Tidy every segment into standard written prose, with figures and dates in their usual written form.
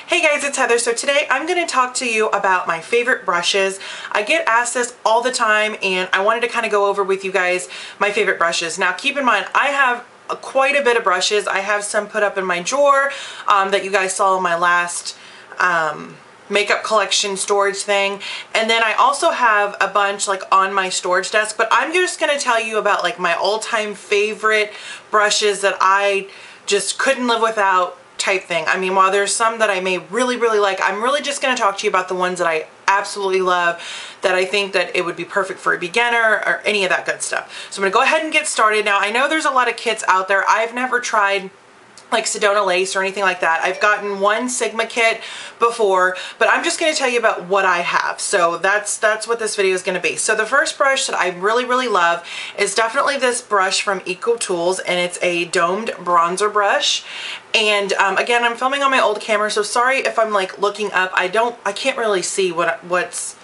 Hey guys, it's Heather. So today I'm going to talk to you about my favorite brushes. I get asked this all the time and I wanted to kind of go over with you guys my favorite brushes. Now keep in mind, I have quite a bit of brushes. I have some put up in my drawer that you guys saw in my last makeup collection storage thing, and then I also have a bunch like on my storage desk, but I'm just going to tell you about like my all-time favorite brushes that I just couldn't live without type thing. I mean, while there's some that I may really like, I'm really just going to talk to you about the ones that I absolutely love, that I think that it would be perfect for a beginner or any of that good stuff. So I'm going to go ahead and get started. Now I know there's a lot of kits out there. I've never tried like Sedona lace or anything like that. I've gotten one Sigma kit before, but I'm just going to tell you about what I have. So that's what this video is going to be. So the first brush that I really love is definitely this brush from EcoTools, and it's a domed bronzer brush. And again, I'm filming on my old camera, so sorry if I'm like looking up. I can't really see what's,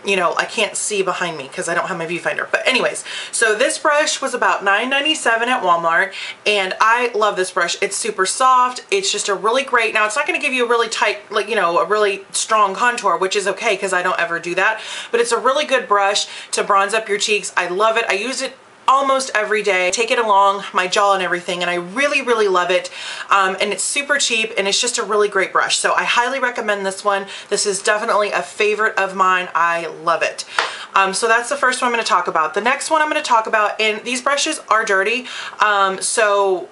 you know, I can't see behind me because I don't have my viewfinder. But anyways, so this brush was about $9.97 at Walmart, and I love this brush. It's super soft. It's just a really great, now it's not going to give you a really tight, like, you know, a really strong contour, which is okay because I don't ever do that, but it's a really good brush to bronze up your cheeks. I love it. I use it almost every day. I take it along my jaw and everything, and I really love it. And it's super cheap, and it's just a really great brush. So I highly recommend this one. This is definitely a favorite of mine. I love it. So that's the first one I'm going to talk about. The next one I'm going to talk about, and these brushes are dirty, so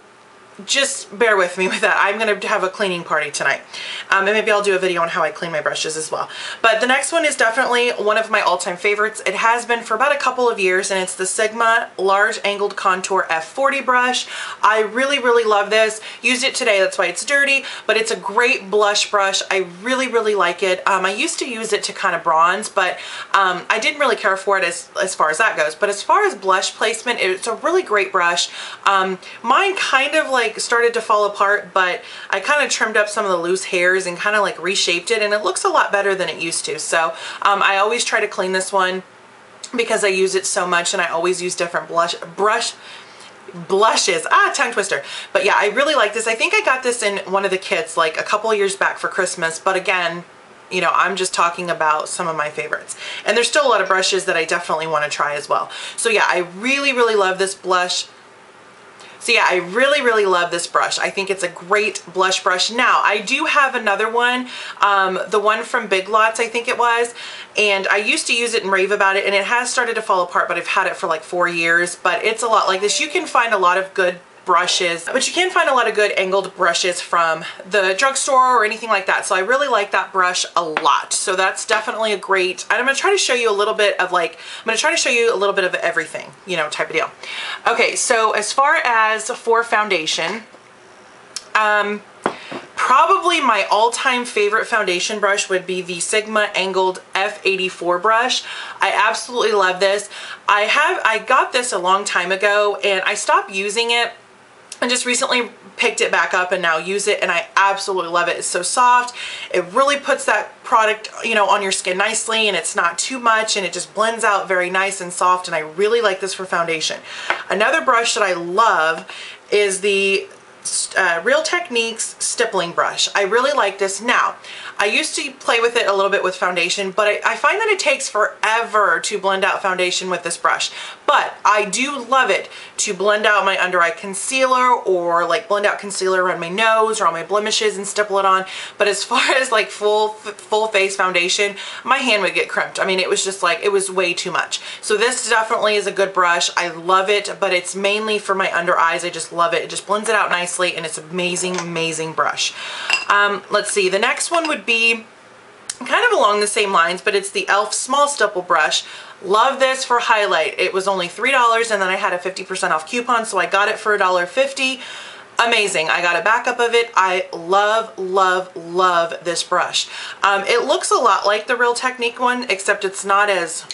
just bear with me with that. I'm going to have a cleaning party tonight. And maybe I'll do a video on how I clean my brushes as well. But the next one is definitely one of my all-time favorites. It has been for about a couple of years, and it's the Sigma Large Angled Contour F40 brush. I really love this. Used it today, that's why it's dirty, but it's a great blush brush. I really like it. I used to use it to kind of bronze, but I didn't really care for it as far as that goes. But as far as blush placement, it's a really great brush. Mine kind of like started to fall apart, but I kind of trimmed up some of the loose hairs and kind of like reshaped it, and it looks a lot better than it used to. So I always try to clean this one because I use it so much, and I always use different blushes. Tongue twister. But yeah, I really like this. I think I got this in one of the kits like a couple of years back for Christmas, but again, you know, I'm just talking about some of my favorites. And there's still a lot of brushes that I definitely want to try as well. So yeah, I really love this blush. So yeah, I really love this brush. I think it's a great blush brush. Now, I do have another one, the one from Big Lots, I think it was, and I used to use it and rave about it, and it has started to fall apart, but I've had it for like 4 years, but it's a lot like this. You can find a lot of good brushes, but you can find a lot of good angled brushes from the drugstore or anything like that. So I really like that brush a lot. So that's definitely a great, and I'm going to try to show you a little bit of like, I'm going to try to show you a little bit of everything, you know, type of deal. Okay, so as far as for foundation, probably my all-time favorite foundation brush would be the Sigma Angled F84 brush. I absolutely love this. I got this a long time ago, and I stopped using it and just recently picked it back up and now use it, and I absolutely love it. It's so soft. It really puts that product, you know, on your skin nicely, and it's not too much, and it just blends out very nice and soft, and I really like this for foundation. Another brush that I love is the Real Techniques stippling brush. I really like this. Now, I used to play with it a little bit with foundation, but I find that it takes forever to blend out foundation with this brush. But I do love it to blend out my under eye concealer, or like blend out concealer around my nose or on my blemishes and stipple it on. But as far as like full face foundation, my hand would get crimped. I mean, it was just like, it was way too much. So this definitely is a good brush. I love it, but it's mainly for my under eyes. I just love it. It just blends it out nicely, and it's amazing brush. Let's see, the next one would be kind of along the same lines, but it's the e.l.f. Small Stipple brush. Love this for highlight. It was only $3, and then I had a 50% off coupon, so I got it for $1.50. Amazing. I got a backup of it. I love this brush. It looks a lot like the Real Technique one, except it's not as,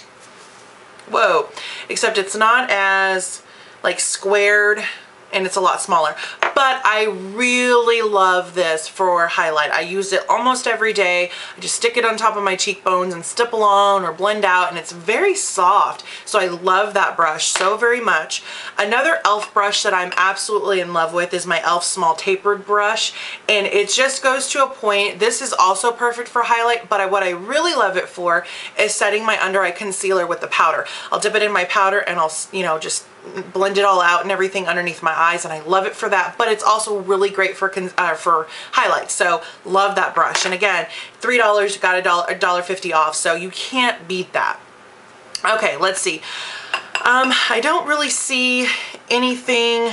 except it's not as like squared, and it's a lot smaller. but I really love this for highlight. I use it almost every day. I just stick it on top of my cheekbones and stipple on or blend out, and it's very soft. So I love that brush so very much. Another e.l.f. brush that I'm absolutely in love with is my e.l.f. small tapered brush, and it just goes to a point. This is also perfect for highlight, but what I really love it for is setting my under eye concealer with the powder. I'll dip it in my powder and I'll, you know, just blend it all out and everything underneath my eyes, and I love it for that. But it's also really great for highlights, so love that brush. And again, $3, you got $1.50 off, so you can't beat that. Okay, let's see. I don't really see anything,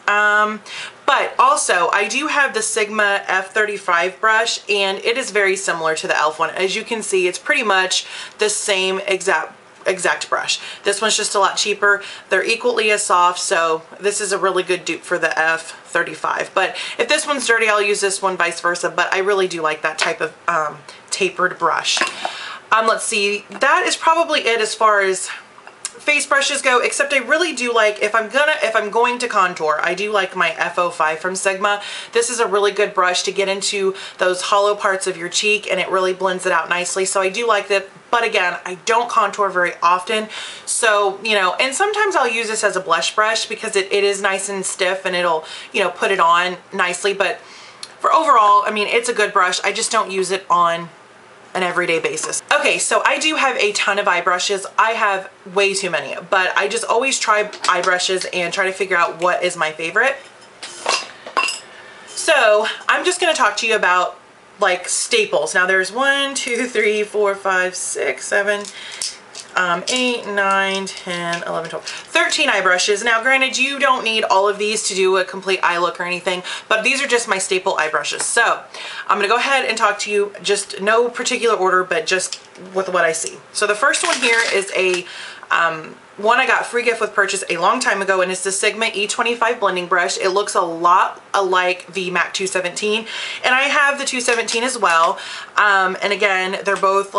but also I do have the Sigma F35 brush, and it is very similar to the e.l.f. one. As you can see, it's pretty much the same exact brush. This one's just a lot cheaper. They're equally as soft, so this is a really good dupe for the F35. But if this one's dirty, I'll use this one, vice versa. But I really do like that type of tapered brush. Let's see, that is probably it as far as face brushes go, except I really do like, if I'm going to contour, I do like my F05 from Sigma. This is a really good brush to get into those hollow parts of your cheek, and it really blends it out nicely. So I do like that. But again, I don't contour very often. So, you know, and sometimes I'll use this as a blush brush because it is nice and stiff, and it'll, you know, put it on nicely. But for overall, I mean, it's a good brush. I just don't use it on an everyday basis. Okay, so I do have a ton of eye brushes. I have way too many, but I just always try eye brushes and try to figure out what is my favorite. So I'm just gonna talk to you about like staples. Now there's 1, 2, 3, 4, 5, 6, 7, 8, 9, 10, 11, 12, 13 eye brushes. Now granted, you don't need all of these to do a complete eye look or anything, but these are just my staple eye brushes. So I'm gonna go ahead and talk to you, just no particular order, but just with what I see. So the first one here is a one I got free gift with purchase a long time ago, and it's the Sigma E25 blending brush. It looks a lot alike the MAC 217, and I have the 217 as well. And again, they're both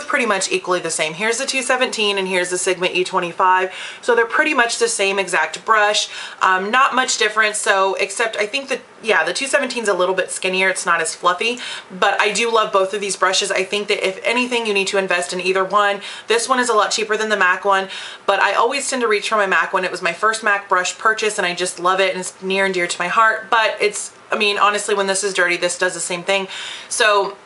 pretty much equally the same. Here's the 217 and here's the Sigma E25. So they're pretty much the same exact brush. Not much difference. So except I think that, yeah, the 217 is a little bit skinnier. It's not as fluffy, but I do love both of these brushes. I think that if anything, you need to invest in either one. This one is a lot cheaper than the MAC one, but I always tend to reach for my MAC one. It was my first MAC brush purchase, and I just love it, and it's near and dear to my heart. But it's, I mean, honestly, when this is dirty, this does the same thing. So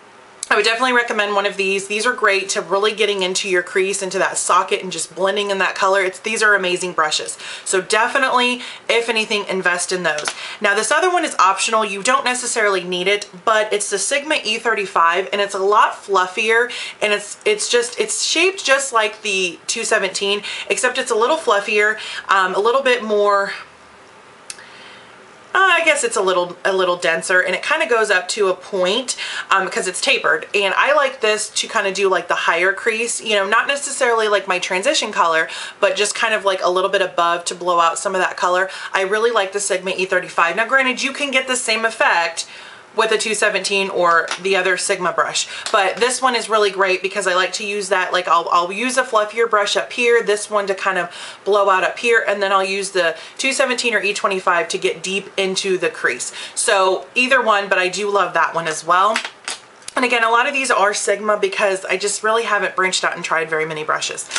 I would definitely recommend one of these. These are great to really getting into your crease, into that socket, and just blending in that color. These are amazing brushes. So definitely, if anything, invest in those. Now this other one is optional. You don't necessarily need it, but it's the Sigma E35, and it's a lot fluffier, and it's shaped just like the 217, except it's a little fluffier, a little bit more, I guess it's a little denser, and it kind of goes up to a point because it's tapered. And I like this to kind of do like the higher crease, you know, not necessarily like my transition color, but just kind of like a little bit above to blow out some of that color. I really like the Sigma E35. Now granted, you can get the same effect with a 217 or the other Sigma brush, but this one is really great because I like to use that, like I'll use a fluffier brush up here, this one to kind of blow out up here, and then I'll use the 217 or E25 to get deep into the crease. So either one, but I do love that one as well. And again, a lot of these are Sigma because I just really haven't branched out and tried very many brushes.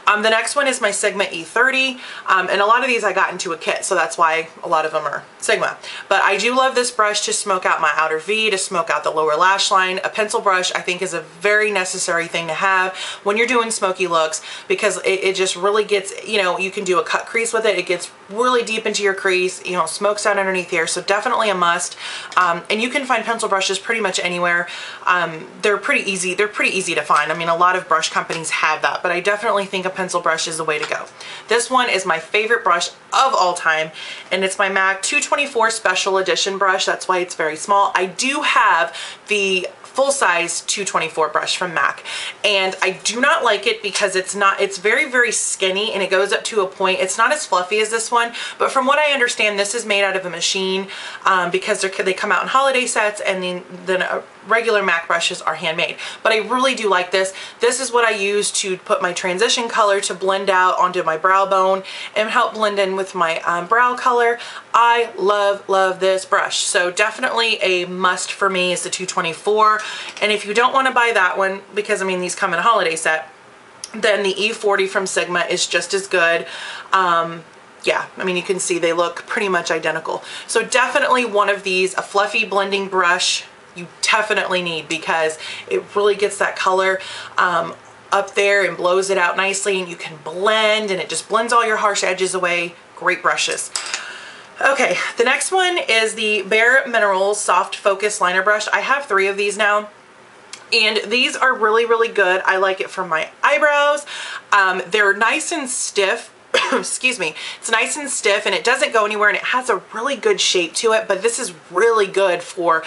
The next one is my Sigma E30, and a lot of these I got into a kit, so that's why a lot of them are Sigma. But I do love this brush to smoke out my outer V, to smoke out the lower lash line. A pencil brush I think is a very necessary thing to have when you're doing smoky looks, because it just really gets, you know, you can do a cut crease with it. It gets really deep into your crease, you know, smokes out underneath here, so definitely a must. And you can find pencil brushes pretty much anywhere. They're pretty easy to find. I mean, a lot of brush companies have that, but I definitely think a pencil brush is the way to go. This one is my favorite brush of all time, and it's my MAC 224 Special Edition brush. That's why it's very small. I do have the full-size 224 brush from MAC, and I do not like it because it's very, very skinny, and it goes up to a point. It's not as fluffy as this one, but from what I understand, this is made out of a machine because they come out in holiday sets, and then regular MAC brushes are handmade. But I really do like this. This is what I use to put my transition color to blend out onto my brow bone and help blend in with my brow color. I love this brush. So definitely a must for me is the 224. And if you don't want to buy that one, because I mean these come in a holiday set, then the E40 from Sigma is just as good. Yeah, I mean, you can see they look pretty much identical. So definitely one of these, a fluffy blending brush, you definitely need, because it really gets that color up there and blows it out nicely, and you can blend, and it just blends all your harsh edges away. Great brushes. Okay, the next one is the Bare Minerals Soft Focus Liner Brush. I have 3 of these now, and these are really good. I like it for my eyebrows. They're nice and stiff. Excuse me. It's nice and stiff, and it doesn't go anywhere, and it has a really good shape to it, but this is really good for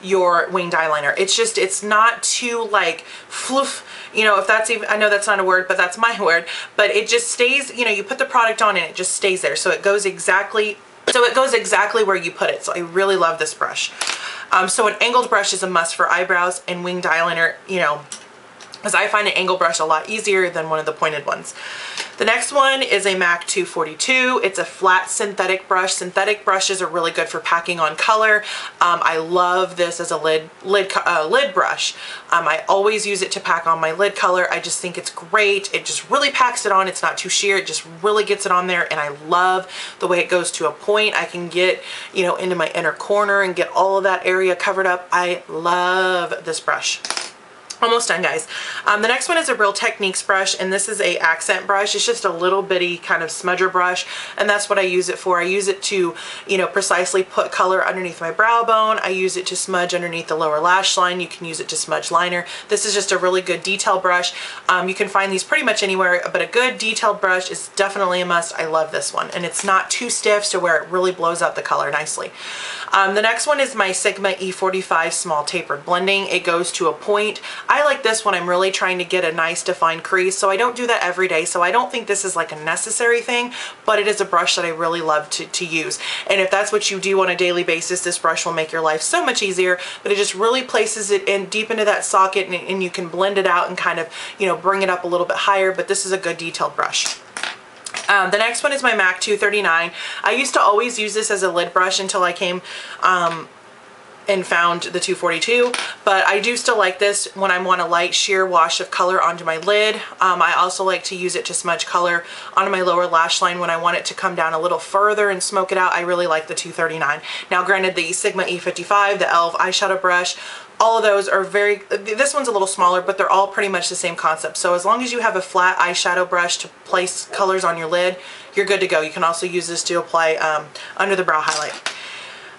your winged eyeliner. It's not too like floof, you know, if that's even, I know that's not a word, but that's my word, but it just stays, you know, you put the product on and it just stays there. So it goes exactly where you put it. So I really love this brush. So an angled brush is a must for eyebrows and winged eyeliner, you know, because I find an angled brush a lot easier than one of the pointed ones. The next one is a MAC 242. It's a flat synthetic brush. Synthetic brushes are really good for packing on color. I love this as a lid brush. I always use it to pack on my lid color. I just think it's great. It just really packs it on. It's not too sheer. It just really gets it on there, and I love the way it goes to a point. I can get, you know, into my inner corner and get all of that area covered up. I love this brush. Almost done, guys. The next one is a Real Techniques brush, and this is a accent brush. It's just a little bitty kind of smudger brush, and that's what I use it for. I use it to, you know, precisely put color underneath my brow bone. I use it to smudge underneath the lower lash line. You can use it to smudge liner. This is just a really good detail brush. You can find these pretty much anywhere, but a good detailed brush is definitely a must. I love this one, and it's not too stiff, so where it really blows out the color nicely. The next one is my Sigma E45 Small Tapered Blending. It goes to a point. I like this when I'm really trying to get a nice defined crease, so I don't do that every day, so I don't think this is like a necessary thing, but it is a brush that I really love to use. And if that's what you do on a daily basis, this brush will make your life so much easier, but it just really places it in deep into that socket, and you can blend it out and kind of, you know, bring it up a little bit higher, but this is a good detailed brush. The next one is my MAC 239. I used to always use this as a lid brush until I came and found the 242, but I do still like this when I want a light sheer wash of color onto my lid. I also like to use it to smudge color onto my lower lash line when I want it to come down a little further and smoke it out. I really like the 239. Now granted, the Sigma E55, the e.l.f. eyeshadow brush, all of those are this one's a little smaller, but they're all pretty much the same concept. So as long as you have a flat eyeshadow brush to place colors on your lid, you're good to go. You can also use this to apply under the brow highlight.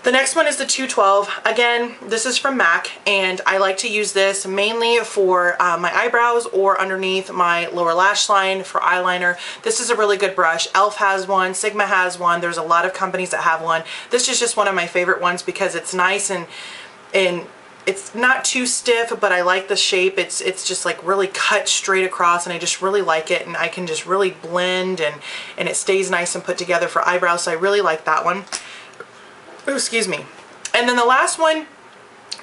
The next one is the 212. Again, this is from MAC, and I like to use this mainly for my eyebrows or underneath my lower lash line for eyeliner. This is a really good brush. e.l.f. has one, Sigma has one. There's a lot of companies that have one. This is just one of my favorite ones because it's nice and it's not too stiff, but I like the shape. It's just like really cut straight across, and I just really like it, and I can just really blend, and it stays nice and put together for eyebrows, so I really like that one. Ooh, excuse me. And then the last one,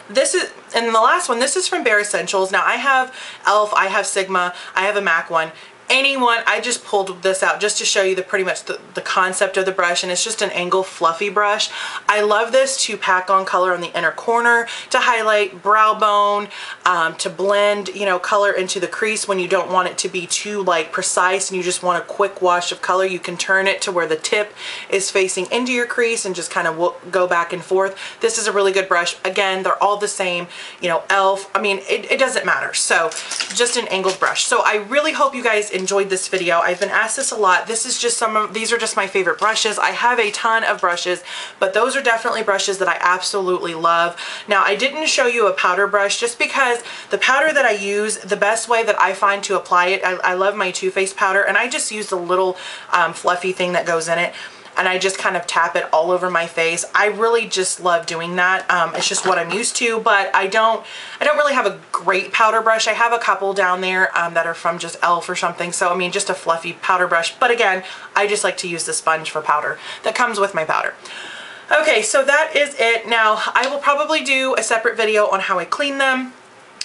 this is from Bare Escentuals. Now I have e.l.f., I have Sigma, I have a MAC one. Anyone, I just pulled this out just to show you pretty much the concept of the brush, and it's just an angle fluffy brush. I love this to pack on color on the inner corner, to highlight brow bone, to blend, you know, color into the crease when you don't want it to be too like precise and you just want a quick wash of color. You can turn it to where the tip is facing into your crease and just kind of go back and forth. This is a really good brush. Again, they're all the same, you know, e.l.f. I mean, it doesn't matter. So just an angled brush. So I really hope you guys enjoyed this video. I've been asked this a lot. This is just these are just my favorite brushes. I have a ton of brushes, but those are definitely brushes that I absolutely love. Now, I didn't show you a powder brush just because the powder that I use, the best way that I find to apply it, I love my Too Faced powder, and I just use the little fluffy thing that goes in it. and I just kind of tap it all over my face. I really just love doing that. It's just what I'm used to, but I don't really have a great powder brush. I have a couple down there that are from just e.l.f. or something. So, I mean, just a fluffy powder brush. But again, I just like to use the sponge for powder that comes with my powder. Okay, so that is it. Now, I will probably do a separate video on how I clean them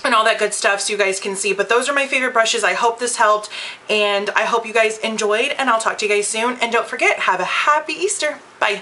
and all that good stuff so you guys can see. But those are my favorite brushes. I hope this helped, and I hope you guys enjoyed, and I'll talk to you guys soon. And don't forget, have a happy Easter. Bye.